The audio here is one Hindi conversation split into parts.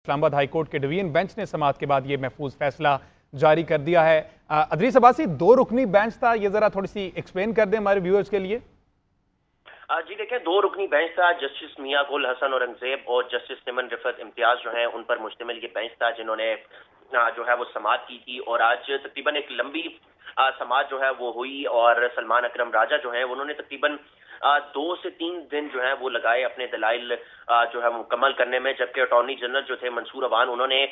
इस्लामाबाद हाई कोर्ट के डिवीजन बेंच ने समाअत के बाद ये महफूज फैसला जारी कर दिया है। अदरीस अब्बासी, 2 रुकनी बेंच था, ये जरा थोड़ी सी एक्सप्लेन कर दें हमारे व्यूअर्स के लिए। जी देखिए, 2 रुकनी बेंच था। जस्टिस मियां गुल हसन औरंगजेब और जस्टिस सिमन रिफत इम्तियाज जो है उन पर मुश्तमिल ये बेंच था, जिन्होंने जो है वो समाअत की थी। और आज तकरीबन एक लंबी समाअत जो है वो हुई और सलमान अकरम राजा जो है उन्होंने तकरीबन 2 से 3 दिन जो है वो लगाए अपने दलाइल जो है मुकम्मल करने में, जबकि अटॉर्नी जनरल जो थे मंसूर अवान, उन्होंने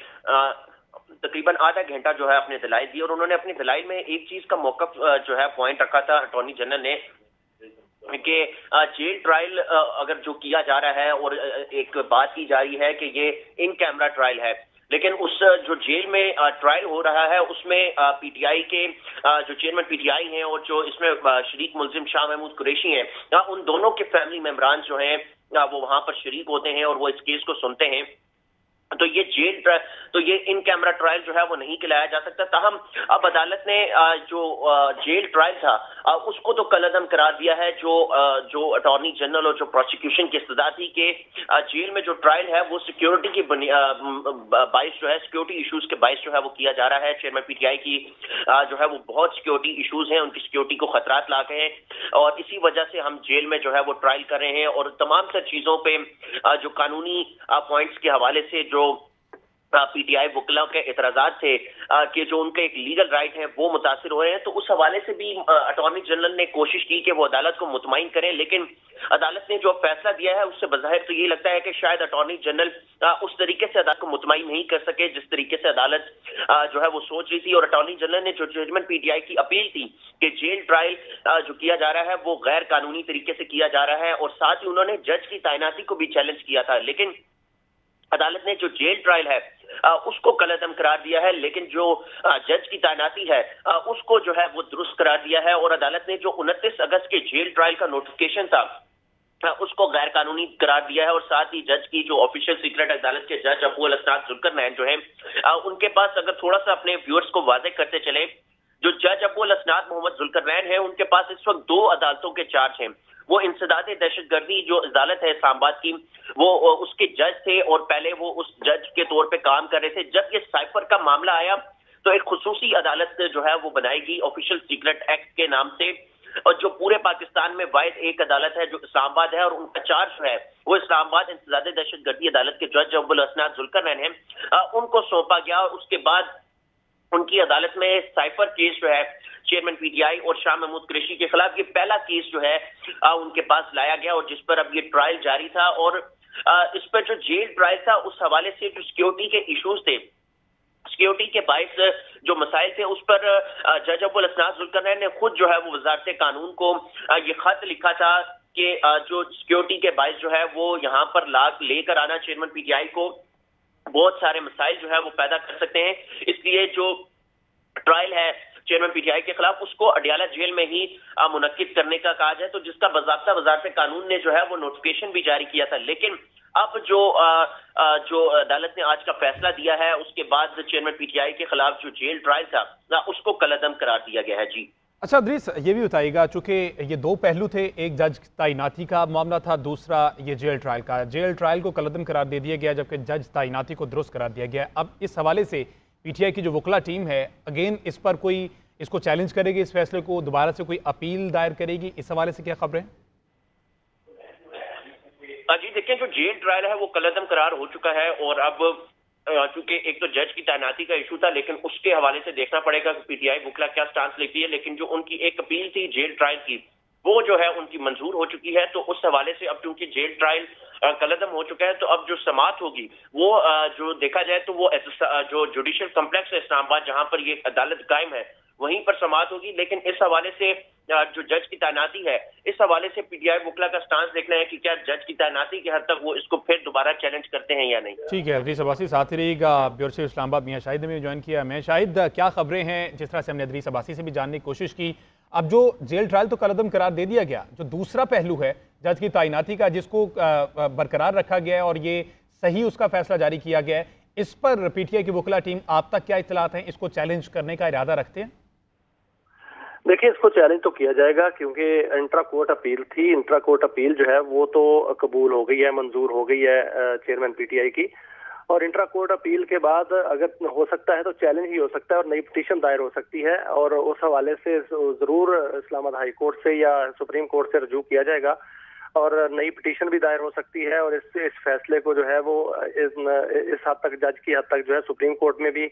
तकरीबन आधा घंटा जो है अपने दलाइल दिए। और उन्होंने अपने दलाइल में एक चीज का मौकफ जो है पॉइंट रखा था अटॉर्नी जनरल ने कि जेल ट्रायल अगर जो किया जा रहा है और एक बात की जा रही है कि ये इन कैमरा ट्रायल है, लेकिन उस जो जेल में ट्रायल हो रहा है उसमें पीटीआई के जो चेयरमैन पीटीआई हैं और जो इसमें शरीक मुलजिम शाह महमूद कुरैशी हैं, उन दोनों के फैमिली मेंबरान जो हैं वो वहां पर शरीक होते हैं और वो इस केस को सुनते हैं। तो ये इन कैमरा ट्रायल जो है वो नहीं खिलाया जा सकता। ताहम अब अदालत ने जो जेल ट्रायल था उसको तो कलअदम करार दिया है। जो अटॉर्नी जनरल और जो प्रोसिक्यूशन की इस्तदा थी कि जेल में जो ट्रायल है वो सिक्योरिटी की बाइस जो है, सिक्योरिटी इश्यूज के बाइस जो है वो किया जा रहा है। चेयरमैन पीटीआई की जो है वो बहुत सिक्योरिटी इश्यूज हैं, उनकी सिक्योरिटी को खतरात ला गए हैं और इसी वजह से हम जेल में जो है वो ट्रायल कर रहे हैं। और तमाम सर चीजों पे जो कानूनी पॉइंट्स के हवाले से जो पीटीआई वकीलों के एतराजात थे कि जो उनके एक लीगल राइट है वो मुतासिर हो रहे हैं, तो उस हवाले से भी अटॉर्नी जनरल ने कोशिश की कि वो अदालत को मुतमईन करें। लेकिन अदालत ने जो फैसला दिया है उससे बज़ाहिर तो ये लगता है कि शायद अटॉर्नी जनरल उस तरीके से अदालत को मुतमईन नहीं कर सके जिस तरीके से अदालत जो है वो सोच रही थी। और अटॉर्नी जनरल ने जो जजमेंट पीटीआई की अपील थी कि जेल ट्रायल जो किया जा रहा है वो गैर कानूनी तरीके से किया जा रहा है, और साथ ही उन्होंने जज की तैनाती को भी चैलेंज किया था, लेकिन अदालत ने जो जेल ट्रायल है उसको कलअदम करार दिया है, लेकिन जो जज की तैनाती है उसको जो है वो दुरुस्त करार दिया है। और अदालत ने जो 29 अगस्त के जेल ट्रायल का नोटिफिकेशन था उसको गैर कानूनी करार दिया है। और साथ ही जज की जो ऑफिशियल सीक्रेट अदालत के जज अबू अल असनाद जुल्करनैन जो है उनके पास, अगर थोड़ा सा अपने व्यूअर्स को वाज़ेह करते चले, जो जज अबू अल असनाद मोहम्मद जुल्करनैन है उनके पास इस वक्त 2 अदालतों के चार्ज हैं। वो इंसदाद दहशतगर्दी जो अदालत है इस्लामाबाद की, वो उसके जज थे और पहले वो उस जज के तौर पे काम कर रहे थे। जब ये साइफर का मामला आया तो एक खुसूसी अदालत जो है वो बनाएगी ऑफिशियल सीक्रेट एक्ट के नाम से, और जो पूरे पाकिस्तान में वाहिद एक अदालत है जो इस्लामाबाद है, और उनका चार्ज जो है वो इस्लामाबाद इंसदाद दहशतगर्दी अदालत के जज अबू अल असनाद जुल्करनैन है उनको सौंपा गया। और उसके बाद उनकी अदालत में साइफर केस जो है चेयरमैन पीटीआई और शाह महमूद कुरैशी के खिलाफ ये पहला केस जो है उनके पास लाया गया, और जिस पर अब ये ट्रायल जारी था। और इस पर जो जेल ट्रायल था उस हवाले से जो सिक्योरिटी के इश्यूज थे, सिक्योरिटी के बाइस जो मसाइल थे, उस पर जज अबू अल असनाद जुल्करनैन ने खुद जो है वो वजारत कानून को ये खत लिखा था कि जो सिक्योरिटी के बाइस जो है वो यहाँ पर लेकर आना चेयरमैन पीटीआई को बहुत सारे मसाइल जो है वो पैदा कर सकते हैं, इसलिए जो ट्रायल है चेयरमैन पीटीआई के खिलाफ उसको अडियाला जेल में ही मुनक्किद करने का कहा जाए, तो जिसका बाज़ाब्ता वज़ारत कानून ने जो है वो नोटिफिकेशन भी जारी किया था। लेकिन अब जो अदालत ने आज का फैसला दिया है उसके बाद चेयरमैन पीटीआई के खिलाफ जो जेल ट्रायल था उसको कलअदम करार दिया गया है। जी अच्छा अदरीस, ये भी बताइएगा, चूंकि ये 2 पहलू थे, एक जज तैनाती का मामला था, दूसरा ये जेल ट्रायल का। जेल ट्रायल को कलअदम करार दे दिया गया जबकि जज तैनाती को दुरुस्त करार दिया गया। अब इस हवाले से पीटीआई की जो वकला टीम है अगेन इस पर कोई इसको चैलेंज करेगी, इस फैसले को दोबारा से कोई अपील दायर करेगी, इस हवाले से क्या खबरें? जी देखिए, जो जेल ट्रायल है वो कलअदम करार हो चुका है, और अब चूंकि एक तो जज की तैनाती का इशू था, लेकिन उसके हवाले से देखना पड़ेगा कि पीटीआई वकला क्या स्टांस लेती है। लेकिन जो उनकी एक अपील थी जेल ट्रायल की वो जो है उनकी मंजूर हो चुकी है, तो उस हवाले से अब चूंकि जेल ट्रायल कलअदम हो चुका है तो अब जो समाअत होगी वो जो देखा जाए तो वो जो जुडिशियल कॉम्प्लेक्स है इस्लामाबाद जहां पर ये अदालत कायम है वहीं पर समाअत होगी। लेकिन इस हवाले से जो जज की तैनाती है, इस हवाले से पीटीआई वकला का स्टांस देखना है कि क्या जज की तैनाती के हद तक वो इसको फिर दोबारा चैलेंज करते हैं या नहीं। ठीक है, अदरीस अब्बासी साथ ही रहिएगा। ब्यूरो चीफ इस्लामाबाद मियां शाहिद ने भी ज्वाइन किया। मैं शाहिद, क्या खबरें हैं? जिस तरह से हमने अदरीस अब्बासी से भी जानने की कोशिश की, अब जो जेल ट्रायल तो कलअदम करार दे दिया गया, जो दूसरा पहलू है जज की तैनाती का जिसको बरकरार रखा गया है और ये सही उसका फैसला जारी किया गया है, इस पर पीटीआई की वकला टीम आप तक क्या इत्तलात हैं? इसको चैलेंज करने का इरादा रखते हैं? देखिए, इसको चैलेंज तो किया जाएगा क्योंकि इंट्रा कोर्ट अपील थी। इंट्रा कोर्ट अपील जो है वो तो कबूल हो गई है, मंजूर हो गई है चेयरमैन पीटीआई की। और इंट्रा कोर्ट अपील के बाद अगर हो सकता है तो चैलेंज ही हो सकता है और नई पिटीशन दायर हो सकती है, और उस हवाले से जरूर इस्लामाबाद हाई कोर्ट से या सुप्रीम कोर्ट से रजू किया जाएगा और नई पिटीशन भी दायर हो सकती है। और इस फैसले को जो है वो इस हद तक, जज की हद तक जो है सुप्रीम कोर्ट में भी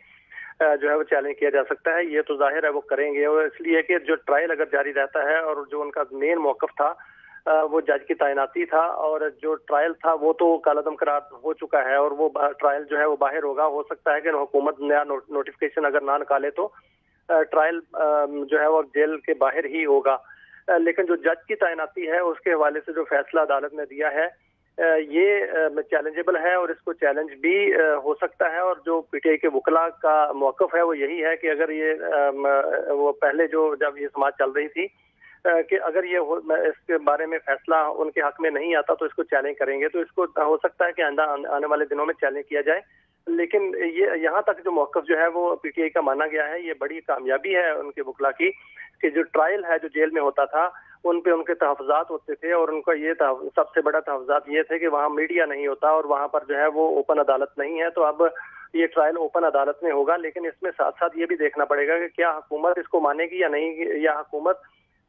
जो है वो चैलेंज किया जा सकता है। ये तो जाहिर है वो करेंगे, और इसलिए कि जो ट्रायल अगर जारी रहता है और जो उनका मेन मौकफ था वो जज की तैनाती था, और जो ट्रायल था वो तो कालअदम करार हो चुका है और वो ट्रायल जो है वो बाहर होगा। हो सकता है कि हुकूमत नया नोटिफिकेशन अगर ना निकाले तो ट्रायल जो है वो जेल के बाहर ही होगा। लेकिन जो जज की तैनाती है उसके हवाले से जो फैसला अदालत ने दिया है ये चैलेंजेबल है और इसको चैलेंज भी हो सकता है। और जो पीटीआई के वकला का मौकफ है वो यही है कि अगर ये वो पहले जो जब ये समाज चल रही थी कि अगर ये इसके बारे में फैसला उनके हक में नहीं आता तो इसको चैलेंज करेंगे, तो इसको हो सकता है कि आने वाले दिनों में चैलेंज किया जाए। लेकिन ये यहाँ तक जो मौकफ जो है वो पीटीआई का माना गया है, ये बड़ी कामयाबी है उनके वकला की कि जो ट्रायल है जो जेल में होता था उन पे उनके तहफ़्ज़ात होते थे, और उनका ये सबसे बड़ा तहफ़्ज़ात ये थे कि वहाँ मीडिया नहीं होता और वहाँ पर जो है वो ओपन अदालत नहीं है। तो अब ये ट्रायल ओपन अदालत में होगा, लेकिन इसमें साथ साथ ये भी देखना पड़ेगा कि क्या हुकूमत इसको मानेगी या नहीं, या हुकूमत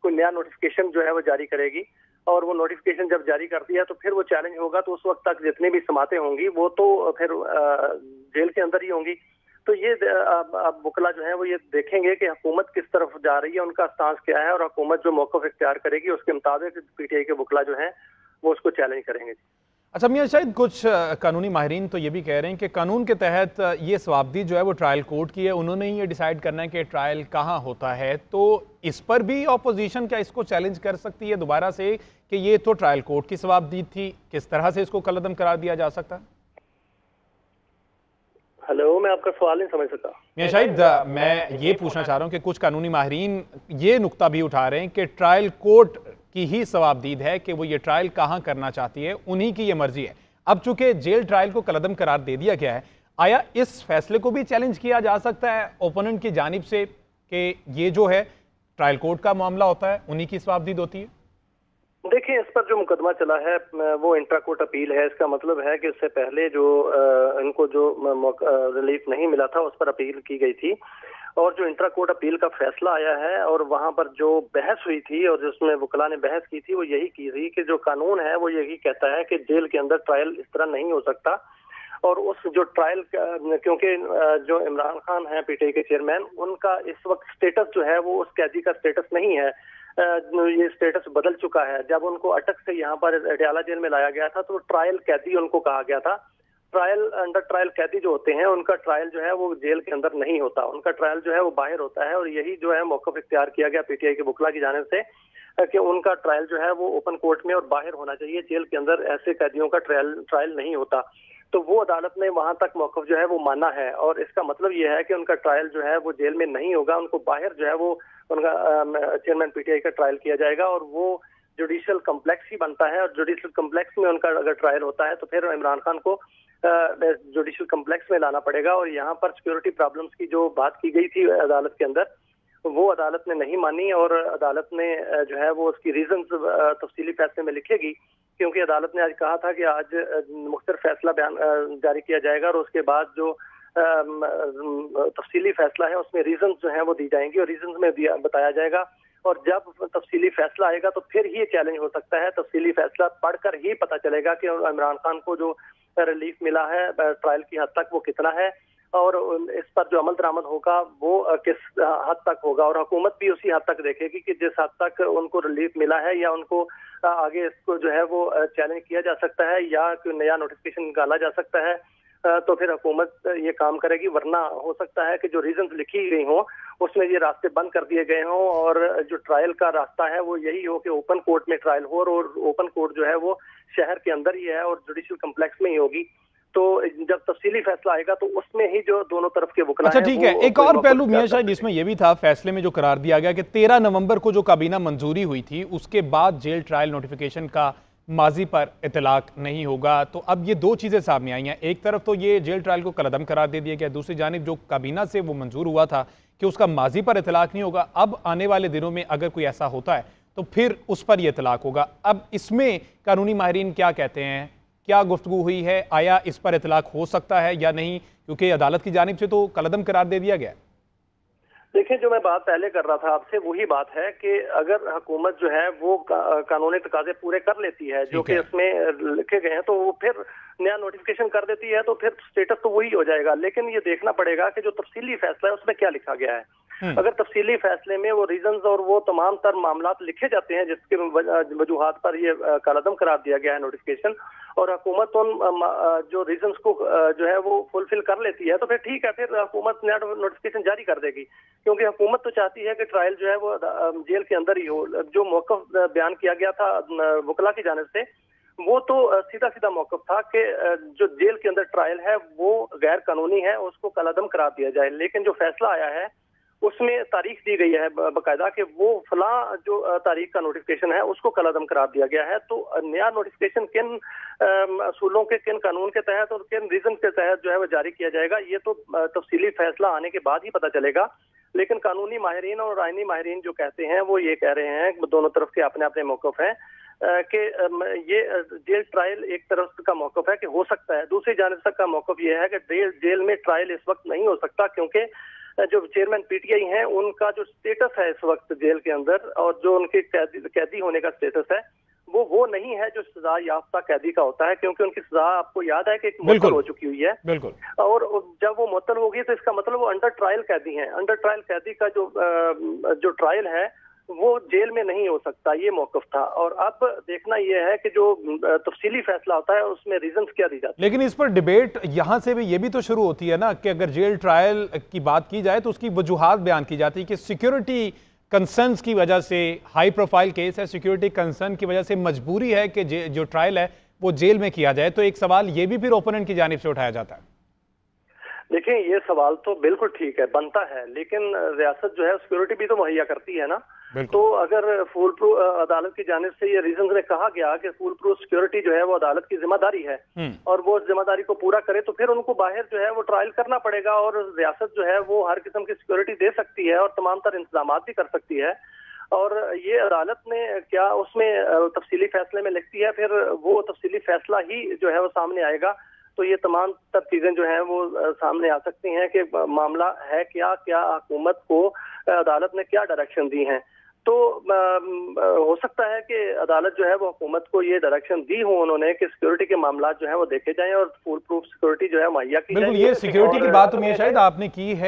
कोई नया नोटिफिकेशन जो है वो जारी करेगी। और वो नोटिफिकेशन जब जारी करती है तो फिर वो चैलेंज होगा, तो उस वक्त तक जितनी भी समातें होंगी वो तो फिर जेल के अंदर ही होंगी। तो ये अब वकला जो है वो ये देखेंगे कि हुकूमत किस तरफ जा रही है, उनका स्टांस क्या है, और हुकूमत जो मौक़िफ़ इख्तियार करेगी उसके मुताबिक पीटीआई के वकला जो है वो उसको चैलेंज करेंगे। अच्छा मियां, शायद कुछ कानूनी माहिरीन तो ये भी कह रहे हैं कि कानून के तहत ये सवाबदी जो है वो ट्रायल कोर्ट की है, उन्होंने ही ये डिसाइड करना है कि ट्रायल कहाँ होता है। तो इस पर भी अपोजिशन क्या इसको चैलेंज कर सकती है दोबारा से कि ये तो ट्रायल कोर्ट की सवाबदी थी, किस तरह से इसको कलअदम करार दिया जा सकता है? हेलो, मैं आपका सवाल नहीं समझ सका। मियां शाहिद, मैं ये पूछना चाह रहा हूँ कि कुछ कानूनी माहिरीन ये नुक्ता भी उठा रहे हैं कि ट्रायल कोर्ट की ही सवाबदीद है कि वो ये ट्रायल कहाँ करना चाहती है, उन्हीं की ये मर्जी है। अब चूंकि जेल ट्रायल को कलअदम करार दे दिया गया है, आया इस फैसले को भी चैलेंज किया जा सकता है ओपोनेंट की जानिब से कि ये जो है ट्रायल कोर्ट का मामला होता है, उन्हीं की सवाबदीद होती है? देखिए, इस पर जो मुकदमा चला है वो इंट्रा कोर्ट अपील है। इसका मतलब है कि उससे पहले जो इनको जो रिलीफ नहीं मिला था उस पर अपील की गई थी, और जो इंट्रा कोर्ट अपील का फैसला आया है और वहां पर जो बहस हुई थी और जिसमें वकला ने बहस की थी वो यही की थी कि जो कानून है वो यही कहता है कि जेल के अंदर ट्रायल इस तरह नहीं हो सकता। और उस जो ट्रायल क्योंकि जो इमरान खान है पीटीआई के चेयरमैन, उनका इस वक्त स्टेटस जो है वो उस कैदी का स्टेटस नहीं है, ये स्टेटस बदल चुका है। जब उनको अटक से यहाँ पर अडयाला जेल में लाया गया था तो ट्रायल कैदी उनको कहा गया था। ट्रायल अंडर ट्रायल कैदी जो होते हैं उनका ट्रायल जो है वो जेल के अंदर नहीं होता, उनका ट्रायल जो है वो बाहर होता है। और यही जो है मौक़िफ़ इख्तियार किया गया पीटीआई के वकला की जानिब से कि उनका ट्रायल जो है वो ओपन कोर्ट में और बाहर होना चाहिए, जेल के अंदर ऐसे कैदियों का ट्रायल नहीं होता। तो वो अदालत ने वहां तक मौक़िफ़ जो है वो माना है, और इसका मतलब ये है कि उनका ट्रायल जो है वो जेल में नहीं होगा, उनको बाहर जो है वो उनका चेयरमैन पीटीआई का ट्रायल किया जाएगा, और वो जुडिशल कम्प्लेक्स ही बनता है। और जुडिशल कम्प्लेक्स में उनका अगर ट्रायल होता है तो फिर इमरान खान को जुडिशल कम्प्लेक्स में लाना पड़ेगा। और यहाँ पर सिक्योरिटी प्रॉब्लम्स की जो बात की गई थी अदालत के अंदर, वो अदालत ने नहीं मानी, और अदालत ने जो है वो उसकी रीजंस तफसीली फैसले में लिखेगी, क्योंकि अदालत ने आज कहा था कि आज मुख्तलिफ फैसला बयान जारी किया जाएगा और उसके बाद जो तफसीली फैसला है उसमें रीजंस जो है वो दी जाएंगी और रीजंस में बताया जाएगा। और जब तफसीली फैसला आएगा तो फिर ही चैलेंज हो सकता है। तफसीली फैसला पढ़कर ही पता चलेगा कि इमरान खान को जो रिलीफ मिला है ट्रायल की हद तक वो कितना है, और इस पर जो अमल दरामद होगा वो किस हद तक होगा। और हुकूमत भी उसी हद तक देखेगी कि जिस हद तक उनको रिलीफ मिला है या उनको आगे इसको जो है वो चैलेंज किया जा सकता है या कोई नया नोटिफिकेशन निकाला जा सकता है, तो फिर हुकूमत ये काम करेगी। वरना हो सकता है कि जो रीजंस लिखी गई हों उसमें ये रास्ते बंद कर दिए गए हों, और जो ट्रायल का रास्ता है वो यही हो कि ओपन कोर्ट में ट्रायल हो, और ओपन कोर्ट जो है वो शहर के अंदर ही है और जुडिशल कम्प्लेक्स में ही होगी। तो जब तफसीली फैसला आएगा तो उसमें ही जो दोनों तरफ के वकला अच्छा ठीक है, एक और पहलू मियां शायद इसमें यह भी था, फैसले में जो करार दिया गया कि 13 नवंबर को जो काबीना मंजूरी हुई थी उसके बाद जेल ट्रायल नोटिफिकेशन का माजी पर इतलाक नहीं होगा। तो अब ये दो चीज़ें सामने आई हैं, एक तरफ तो ये जेल ट्रायल को कलअदम करार दे दिया गया, दूसरी जानिब जो काबीना से वो मंजूर हुआ था कि उसका माजी पर इतलाक नहीं होगा, अब आने वाले दिनों में अगर कोई ऐसा होता है तो फिर उस पर यह इतलाक होगा। अब इसमें कानूनी माहिरीन क्या कहते हैं क्या गुफ्तगू हुई है, आया इस पर इतलाक हो सकता है या नहीं, क्योंकि अदालत की जानिब से तो कलअदम करार दे दिया गया है। देखिए, जो मैं बात पहले कर रहा था आपसे वही बात है कि अगर हुकूमत जो है वो कानूनी तकाजे पूरे कर लेती है जो कि इसमें लिखे गए हैं, तो वो फिर नया नोटिफिकेशन कर देती है, तो फिर स्टेटस तो वही हो जाएगा। लेकिन ये देखना पड़ेगा कि जो तफसीली फैसला है उसमें क्या लिखा गया है। अगर तफसीली फैसले में वो रीजंस और वो तमाम तर मामलात लिखे जाते हैं जिसके वजूहात पर ये कालअदम करार दिया गया है नोटिफिकेशन, और हुकूमत उन जो रीजंस को जो है वो फुलफिल कर लेती है, तो फिर ठीक है, फिर हुकूमत नया नोटिफिकेशन जारी कर देगी। क्योंकि हुकूमत तो चाहती है कि ट्रायल जो है वो जेल के अंदर ही हो। जो मौक़िफ़ बयान किया गया था वकला की जानिब से, वो तो सीधा सीधा मौक़िफ़ था कि जो जेल के अंदर ट्रायल है वो गैर कानूनी है, उसको कलअदम करार दिया जाए। लेकिन जो फैसला आया है उसमें तारीख दी गई है बाकायदा कि वो फला जो तारीख का नोटिफिकेशन है उसको कलअदम करार दिया गया है। तो नया नोटिफिकेशन किन असूलों के, किन कानून के तहत और किन रीजन के तहत जो है वो जारी किया जाएगा, ये तो तफसीली फैसला आने के बाद ही पता चलेगा। लेकिन कानूनी माहिरीन और आईनी माहिरीन जो कहते हैं वो ये कह रहे हैं, दोनों तरफ के अपने अपने मौक़िफ़ हैं कि ये जेल ट्रायल एक तरफ का मौक़िफ़ है कि हो सकता है, दूसरी जानिब का मौक़िफ़ ये है कि जेल में ट्रायल इस वक्त नहीं हो सकता, क्योंकि जो चेयरमैन पीटीआई हैं उनका जो स्टेटस है इस वक्त जेल के अंदर और जो उनके कैदी होने का स्टेटस है वो नहीं है जो सजा याफ्ता कैदी का होता है, क्योंकि उनकी सजा आपको याद है कि एक मुअत्तल हो चुकी हुई है। बिल्कुल। और जब वो मुअत्तल होगी तो इसका मतलब वो अंडर ट्रायल कैदी हैं। अंडर ट्रायल कैदी का जो ट्रायल है वो जेल में नहीं हो सकता, ये मौक़िफ़ था। और अब देखना यह है कि जो तफसीली फैसला होता है उसमें रीजंस क्या दी जाती है। लेकिन इस पर डिबेट यहाँ से भी ये भी तो शुरू होती है ना कि अगर जेल ट्रायल की बात की जाए तो उसकी वजूहात बयान की जाती है कि सिक्योरिटी कंसर्न्स की वजह से, हाई प्रोफाइल केस है, सिक्योरिटी कंसर्न की वजह से मजबूरी है कि जो ट्रायल है वो जेल में किया जाए। तो एक सवाल ये भी फिर ओपोनेंट की जानिब से उठाया जाता है। देखिए, ये सवाल तो बिल्कुल ठीक है, बनता है, लेकिन रियासत जो है सिक्योरिटी भी तो मुहैया करती है ना। तो अगर फुल प्रूफ अदालत की जानिब से ये रीजन में कहा गया कि फुल प्रूफ सिक्योरिटी जो है वो अदालत की जिम्मेदारी है और वो जिम्मेदारी को पूरा करे, तो फिर उनको बाहर जो है वो ट्रायल करना पड़ेगा और रियासत जो है वो हर किस्म की सिक्योरिटी दे सकती है और तमाम तर इंतजाम भी कर सकती है। और ये अदालत ने क्या उसमें तफसीली फैसले में लिखती है, फिर वो तफसीली फैसला ही जो है वो सामने आएगा। तो ये तमाम सब चीजें जो हैं वो सामने आ सकती हैं कि मामला है क्या, क्या हुकूमत को अदालत ने क्या डायरेक्शन दी हैं। तो हो सकता है कि अदालत जो है वो हुकूमत को ये डायरेक्शन दी हो उन्होंने कि सिक्योरिटी के मामला जो है वो देखे जाएं और फुल प्रूफ सिक्योरिटी जो है मुहैया की जाए। बिल्कुल, ये सिक्योरिटी की बात तो मियां शाहिद आपने की है।